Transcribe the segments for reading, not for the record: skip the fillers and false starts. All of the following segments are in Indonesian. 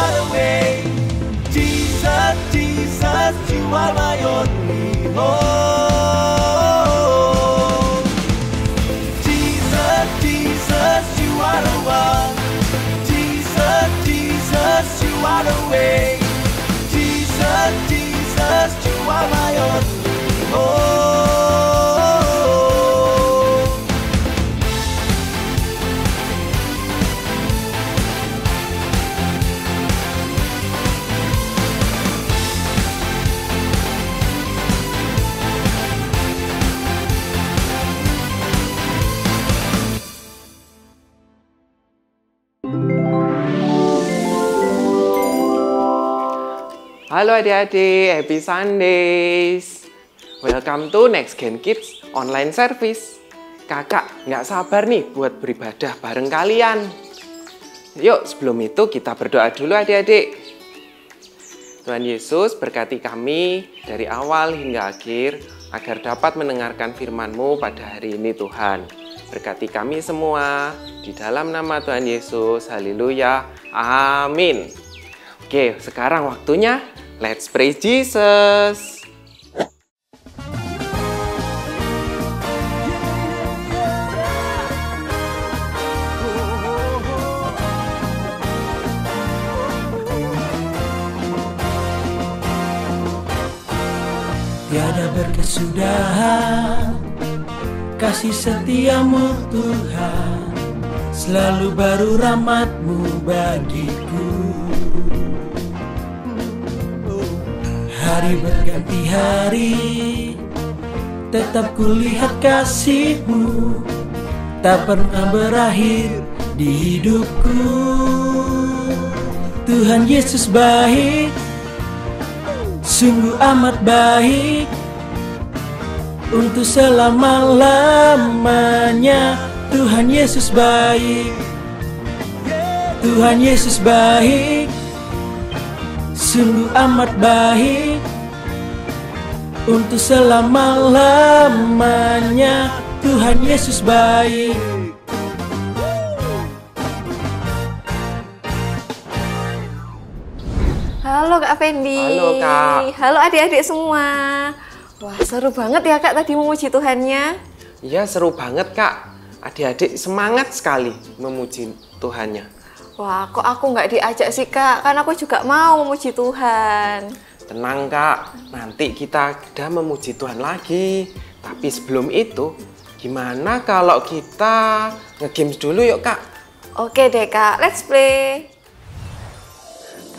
are the way. Jesus, Jesus, you are my only hope. Jesus, Jesus, you are the one. Jesus, Jesus, you are the way. Jesus, Jesus, you are my only hope. Halo adik-adik, happy Sundays. Welcome to Next Gen Kids online service. Kakak nggak sabar nih buat beribadah bareng kalian. Yuk, sebelum itu kita berdoa dulu adik-adik. Tuhan Yesus berkati kami dari awal hingga akhir agar dapat mendengarkan firman-Mu pada hari ini Tuhan. Berkati kami semua di dalam nama Tuhan Yesus. Haleluya. Amin. Oke, sekarang waktunya let's praise Jesus. Tiada berkesudahan kasih setiamu Tuhan, selalu baru rahmat-Mu bagiku. Hari berganti hari, tetap kulihat kasih-Mu, tak pernah berakhir di hidupku. Tuhan Yesus baik, sungguh amat baik, untuk selama-lamanya. Tuhan Yesus baik, Tuhan Yesus baik, sungguh amat baik, untuk selama-lamanya. Tuhan Yesus baik. Halo Kak Fendi. Halo Kak. Halo adik-adik semua. Wah, seru banget ya Kak tadi memuji Tuhannya. Iya, seru banget Kak. Adik-adik semangat sekali memuji Tuhannya. Wah, kok aku nggak diajak sih Kak? Kan aku juga mau memuji Tuhan. Tenang Kak, nanti kita udah memuji Tuhan lagi. Tapi sebelum itu, gimana kalau kita nge-games dulu yuk Kak? Oke deh Kak, let's play.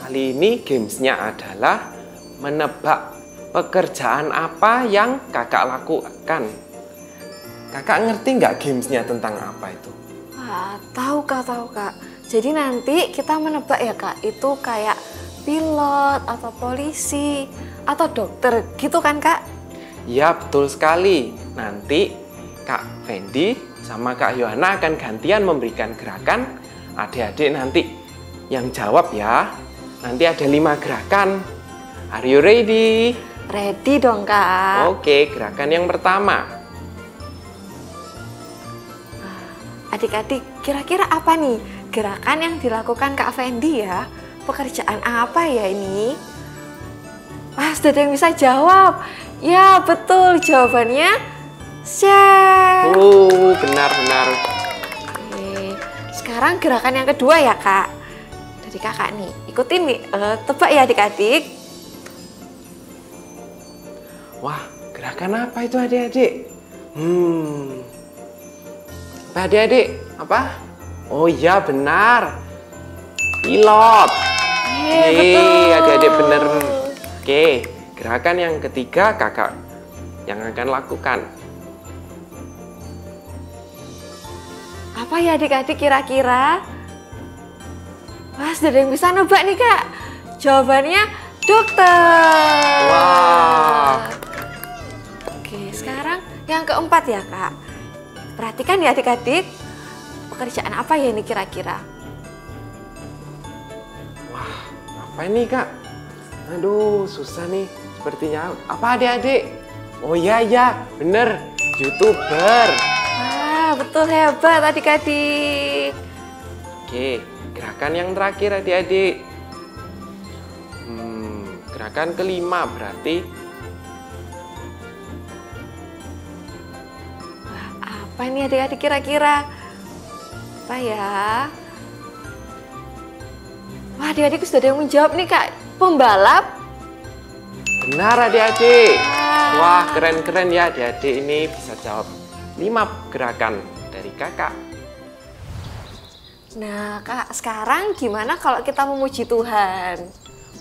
Kali ini gamesnya adalah menebak pekerjaan apa yang kakak lakukan. Kakak ngerti nggak gamesnya tentang apa itu? Wah, tahu Kak. Jadi nanti kita menebak ya Kak, itu kayak pilot atau polisi atau dokter gitu kan Kak? Ya, betul sekali. Nanti Kak Fendi sama Kak Yohana akan gantian memberikan gerakan. Adik-adik nanti yang jawab ya. Nanti ada 5 gerakan. Are you ready? Ready dong Kak. Oke, gerakan yang pertama. Adik-adik, kira-kira apa nih gerakan yang dilakukan Kak Fendi ya? Pekerjaan apa ya ini? Wah, sudah ada yang bisa jawab. Ya, betul. Jawabannya chef. Benar. Oke, sekarang gerakan yang kedua ya Kak. Dari kakak nih, ikutin nih. Tebak ya adik-adik. Wah, gerakan apa itu adik-adik? Apa adik-adik? Apa? Oh iya, benar. Pilot. Betul. Adik-adik bener. Oke, gerakan yang ketiga kakak yang akan lakukan. Apa ya adik-adik kira-kira? Wah, sudah ada yang bisa nebak nih Kak. Jawabannya dokter. Wah. Oke, sekarang yang keempat ya Kak. Perhatikan ya adik-adik. Pekerjaan apa ya ini kira-kira? Wah, apa ini Kak? Aduh, susah nih sepertinya. Apa adik-adik? Oh iya, bener. YouTuber. Wah, betul, hebat adik-adik. Oke, gerakan yang terakhir adik-adik. Gerakan kelima berarti apa nih adik-adik kira-kira? Apa ya? Wah, adik-adik sudah ada yang menjawab nih Kak. Pembalap? benar adik-adik. Wah, keren-keren ya adik-adik ini bisa jawab 5 gerakan dari kakak. Nah Kak, sekarang gimana kalau kita memuji Tuhan?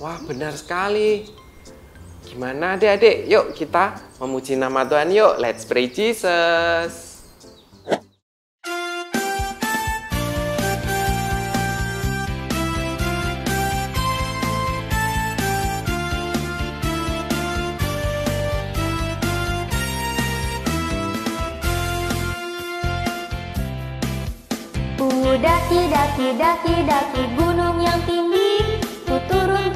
Wah, benar sekali. Gimana adik-adik? Yuk kita memuji nama Tuhan yuk. Let's pray Jesus. Daki gunung yang tinggi, ku turun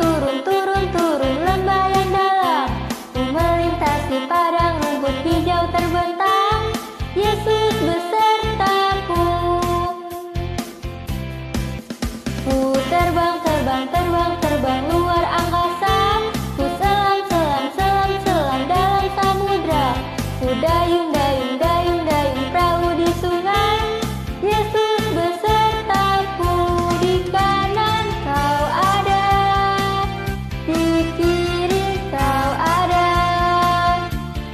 lembah yang dalam, ku melintasi padang rumput hijau terbentang, Yesus besertaku. Ku terbang luar angkasa, ku selam dalam samudra, ku dayung perahu di sungai, Yesus besertaku. Di kanan kau ada, di kiri kau ada,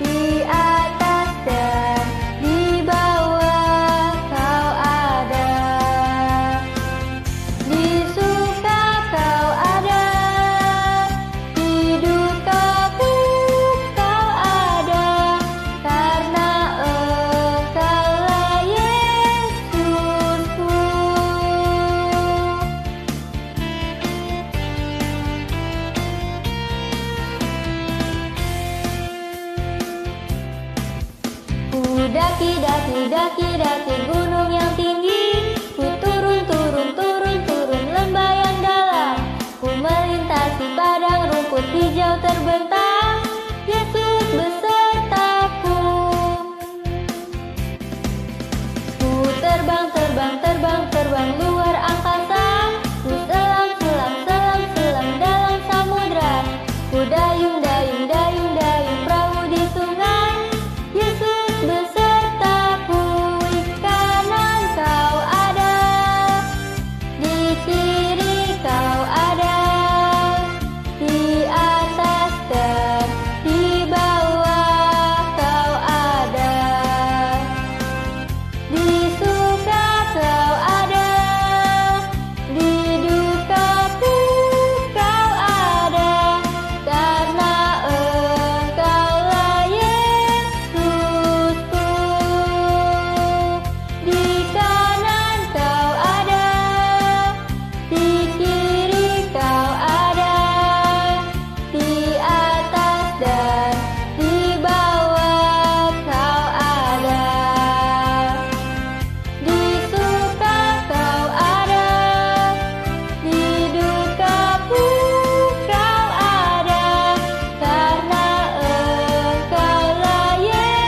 di atas dan di bawah kau ada, di suka kau ada, di duka pun kau ada, karena Engkaulah Yesusku. Ku daki gunung yang tinggi, ku turun lembah yang dalam, ku melintasi padang rumput hijau terbentang, Yesus besertaku. Ku terbang luar angkasa, ku selam dalam samudra, ku dayung perahu di sungai, Yesus besertaku. Di kanan kau ada, di kiri kau ada, di atas dan di bawah kau ada, di suka kau ada, di duka pun kau ada, karena Engkaulah Yesusku. Di kanan kau ada, di kiri kau ada, di atas dan di bawah kau ada, di suka kau ada, di duka pun kau ada, karena Engkaulah Yesusku.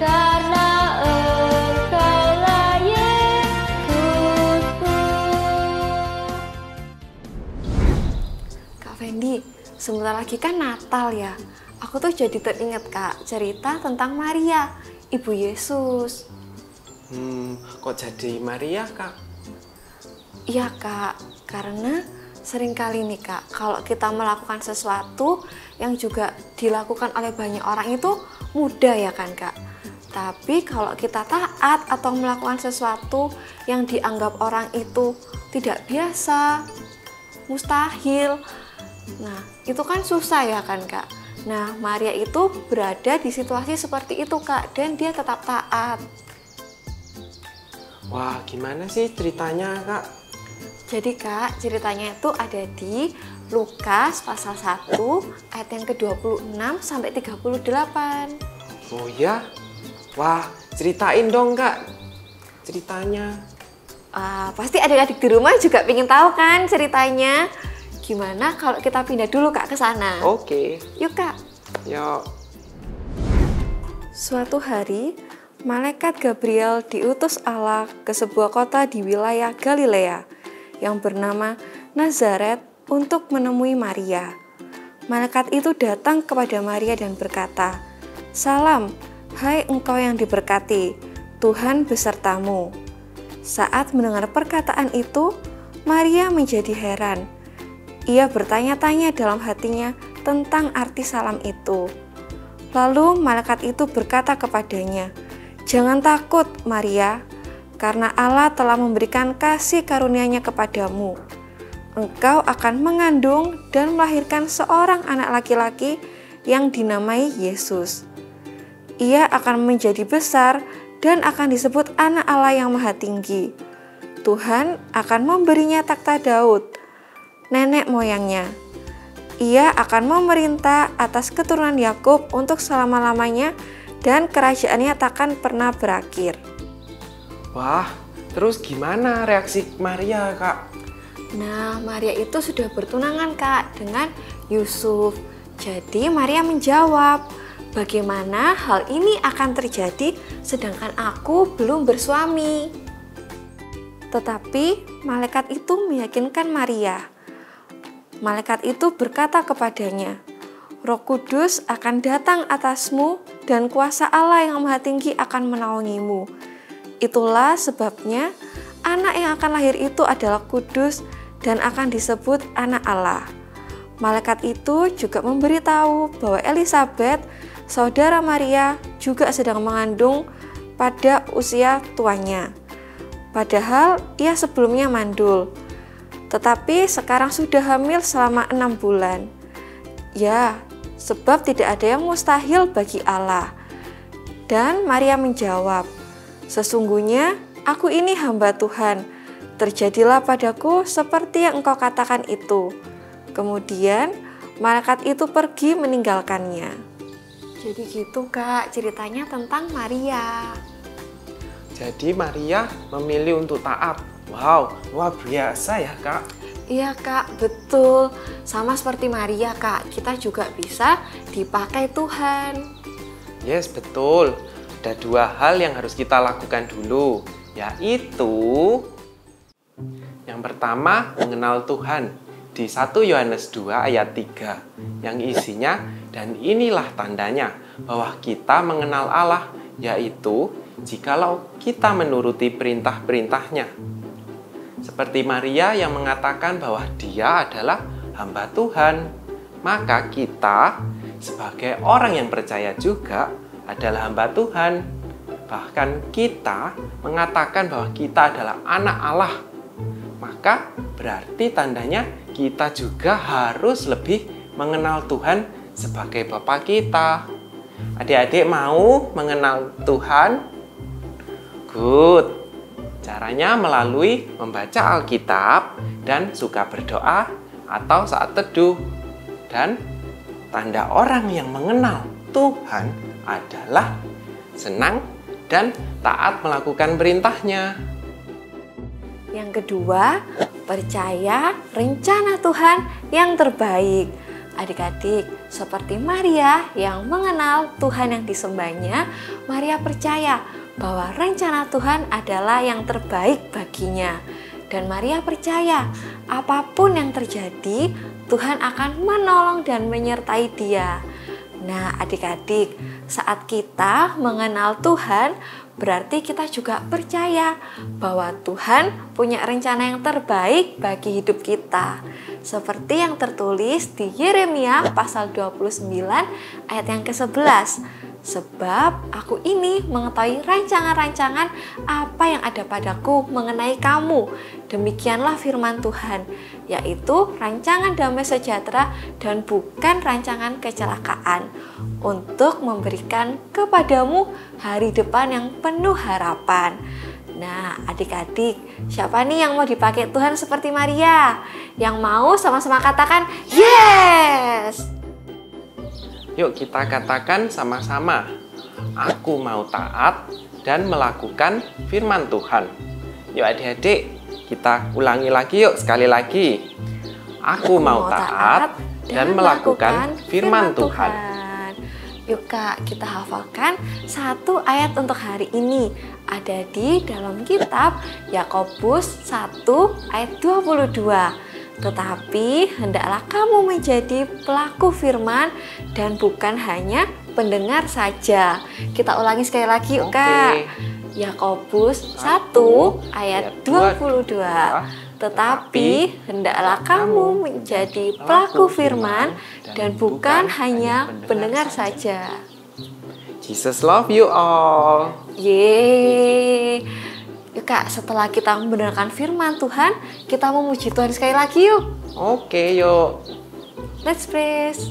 Karena Engkaulah Yesusku. Kak Fendi, sebentar lagi kan Natal ya. Aku tuh jadi teringat Kak, cerita tentang Maria, Ibu Yesus. Kok jadi Maria kak? Iya Kak, karena seringkali nih Kak, kalau kita melakukan sesuatu yang juga dilakukan oleh banyak orang itu mudah ya kan Kak. Tapi kalau kita taat atau melakukan sesuatu yang dianggap orang itu tidak biasa, mustahil, nah itu kan susah ya kan Kak. Nah Maria itu berada di situasi seperti itu Kak, dan dia tetap taat. Wah, gimana sih ceritanya kak? Jadi Kak, ceritanya itu ada di Lukas pasal 1 ayat yang ke-26 sampai 38. Oh ya? Wah, ceritain dong kak ceritanya. Pasti adik-adik di rumah juga pengen tahu kan ceritanya. Gimana kalau kita pindah dulu Kak ke sana? Oke, Yuk Kak. yuk. Suatu hari, malaikat Gabriel diutus Allah ke sebuah kota di wilayah Galilea. yang bernama Nazaret untuk menemui Maria. Malaikat itu datang kepada Maria dan berkata, "Salam, hai engkau yang diberkati, Tuhan besertamu." Saat mendengar perkataan itu, Maria menjadi heran. Ia bertanya-tanya dalam hatinya tentang arti salam itu. Lalu malaikat itu berkata kepadanya, "Jangan takut, Maria, karena Allah telah memberikan kasih karunia-Nya kepadamu. Engkau akan mengandung dan melahirkan seorang anak laki-laki yang dinamai Yesus. Ia akan menjadi besar dan akan disebut Anak Allah yang Maha Tinggi. Tuhan akan memberinya takhta Daud, nenek moyangnya. Ia akan memerintah atas keturunan Yakub untuk selama-lamanya dan kerajaannya takkan pernah berakhir." Wah, terus gimana reaksi Maria, Kak? Nah, Maria itu sudah bertunangan, Kak, dengan Yusuf. Jadi Maria menjawab, "Bagaimana hal ini akan terjadi sedangkan aku belum bersuami?" Tetapi malaikat itu meyakinkan Maria. Malaikat itu berkata kepadanya, "Roh Kudus akan datang atasmu dan kuasa Allah yang Maha Tinggi akan menaungimu. Itulah sebabnya anak yang akan lahir itu adalah kudus dan akan disebut Anak Allah." Malaikat itu juga memberitahu bahwa Elisabet, saudara Maria, juga sedang mengandung pada usia tuanya. Padahal ia sebelumnya mandul, tetapi sekarang sudah hamil selama 6 bulan. Ya, sebab tidak ada yang mustahil bagi Allah. Dan Maria menjawab, "Sesungguhnya aku ini hamba Tuhan. Terjadilah padaku seperti yang engkau katakan itu." Kemudian malaikat itu pergi meninggalkannya. Jadi gitu, Kak, ceritanya tentang Maria. Jadi Maria memilih untuk taat. Wow, luar biasa ya, Kak. Iya, Kak, betul. Sama seperti Maria, Kak, kita juga bisa dipakai Tuhan. Yes, betul. Ada 2 hal yang harus kita lakukan dulu, yaitu yang pertama, mengenal Tuhan di 1 Yohanes 2 ayat 3 yang isinya, "Dan inilah tandanya bahwa kita mengenal Allah, yaitu jikalau kita menuruti perintah-perintahnya." Seperti Maria yang mengatakan bahwa dia adalah hamba Tuhan, maka kita sebagai orang yang percaya juga adalah hamba Tuhan. Bahkan kita mengatakan bahwa kita adalah anak Allah. Maka berarti tandanya kita juga harus lebih mengenal Tuhan sebagai Bapa kita. Adik-adik mau mengenal Tuhan? Good. Caranya melalui membaca Alkitab dan suka berdoa atau saat teduh. Dan tanda orang yang mengenal Tuhan adalah senang dan taat melakukan perintahnya. Yang kedua, percaya rencana Tuhan yang terbaik. Adik-adik, seperti Maria yang mengenal Tuhan yang disembahnya, Maria percaya bahwa rencana Tuhan adalah yang terbaik baginya. Dan Maria percaya apapun yang terjadi, Tuhan akan menolong dan menyertai dia. Nah, adik-adik, saat kita mengenal Tuhan, berarti kita juga percaya bahwa Tuhan punya rencana yang terbaik bagi hidup kita. Seperti yang tertulis di Yeremia pasal 29 ayat yang ke-11. "Sebab aku ini mengetahui rancangan-rancangan apa yang ada padaku mengenai kamu. Demikianlah firman Tuhan, yaitu rancangan damai sejahtera dan bukan rancangan kecelakaan, untuk memberikan kepadamu hari depan yang penuh harapan." Nah, adik-adik, siapa nih yang mau dipakai Tuhan seperti Maria? Yang mau sama-sama katakan, yes! Yuk kita katakan sama-sama, aku mau taat dan melakukan firman Tuhan. Yuk adik-adik, kita ulangi lagi yuk sekali lagi. Aku mau taat dan melakukan firman Tuhan. Yuk Kak, kita hafalkan satu ayat untuk hari ini. Ada di dalam kitab Yakobus 1 ayat 22. Tetapi hendaklah kamu menjadi pelaku firman dan bukan hanya pendengar saja. Kita ulangi sekali lagi yuk Kak. Yakobus 1 ayat 22. Tetapi hendaklah kamu menjadi pelaku firman dan bukan hanya pendengar saja. Jesus love you all. Yeay. Yuk Kak, setelah kita mendengarkan firman Tuhan, kita memuji Tuhan sekali lagi yuk. Oke, yuk. Let's praise.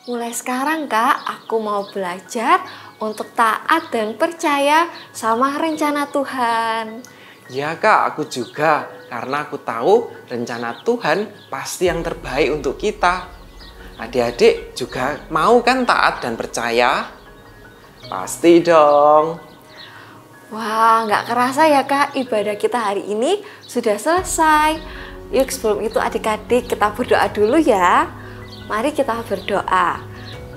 Mulai sekarang Kak, aku mau belajar untuk taat dan percaya sama rencana Tuhan. Ya Kak, aku juga. Karena aku tahu rencana Tuhan pasti yang terbaik untuk kita. Adik-adik juga mau kan taat dan percaya? Pasti dong. Wah, nggak kerasa ya Kak, ibadah kita hari ini sudah selesai. Yuk sebelum itu adik-adik kita berdoa dulu ya. Mari kita berdoa.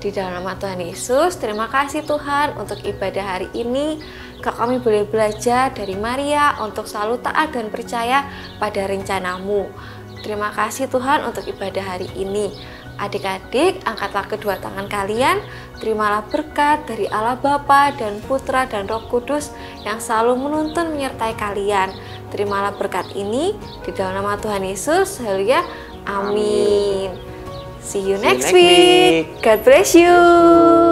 Di dalam nama Tuhan Yesus, terima kasih Tuhan untuk ibadah hari ini. Kami boleh belajar dari Maria untuk selalu taat dan percaya pada rencanamu. Terima kasih Tuhan untuk ibadah hari ini. Adik-adik, angkatlah kedua tangan kalian, terimalah berkat dari Allah Bapa dan Putra dan Roh Kudus yang selalu menuntun menyertai kalian. Terimalah berkat ini di dalam nama Tuhan Yesus. Haleluya. Amin. See you next week. God bless you.